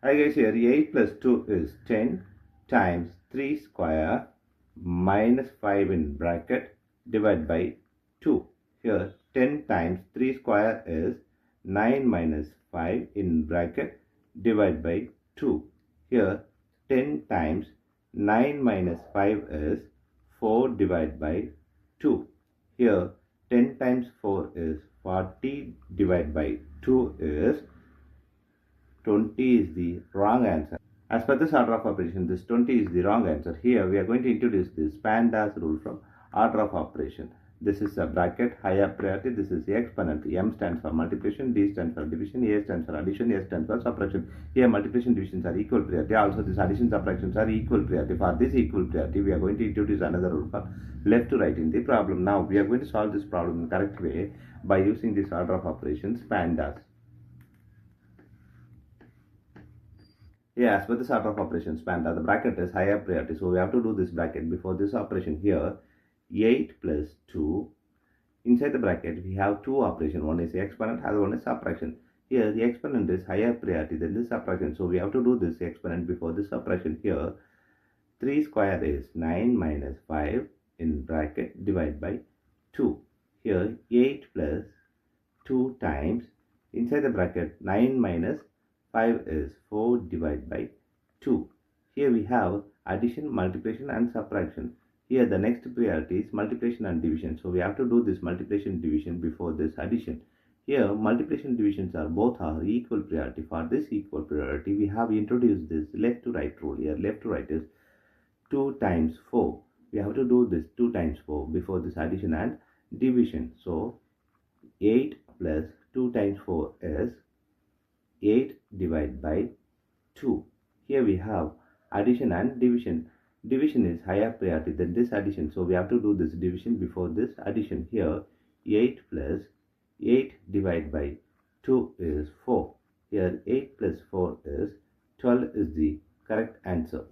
Hi guys, here 8 plus 2 is 10 times 3 square minus 5 in bracket divided by 2. Here 10 times 3 square is 9 minus 5 in bracket divided by 2. Here 10 times 9 minus 5 is 4 divided by 2. Here 10 times 4 is 40 divided by 2 is 20 is the wrong answer. As per this order of operation, this 20 is the wrong answer. Here we are going to introduce this PEMDAS rule from order of operation. This is a bracket, higher priority. This is the exponent. M stands for multiplication, D stands for division, A stands for addition, S stands for subtraction. Here multiplication divisions are equal priority. Also this addition subtractions are equal priority. For this equal priority, we are going to introduce another rule for left to right in the problem. Now we are going to solve this problem in the correct way by using this order of operations PEMDAS. As per this order of operations, PEMDAS, the bracket is higher priority. So we have to do this bracket before this operation. Here 8 plus 2. Inside the bracket we have two operations. One is exponent, other one is subtraction. Here the exponent is higher priority than the subtraction. So we have to do this exponent before this subtraction. Here 3 square is 9 minus 5 in bracket divided by 2. Here 8 plus 2 times inside the bracket 9 minus 5 is 4 divided by 2. Here we have addition, multiplication and subtraction. Here the next priority is multiplication and division. So we have to do this multiplication division before this addition. Here multiplication divisions are both are equal priority. For this equal priority we have introduced this left to right rule. Here left to right is 2 times 4. We have to do this 2 times 4 before this addition and division. So 8 plus 2 times 4 is 8 divided by 2. Here we have addition and division. Division is higher priority than this addition. So we have to do this division before this addition. Here 8 plus 8 divided by 2 is 4. Here 8 plus 4 is 12 is the correct answer.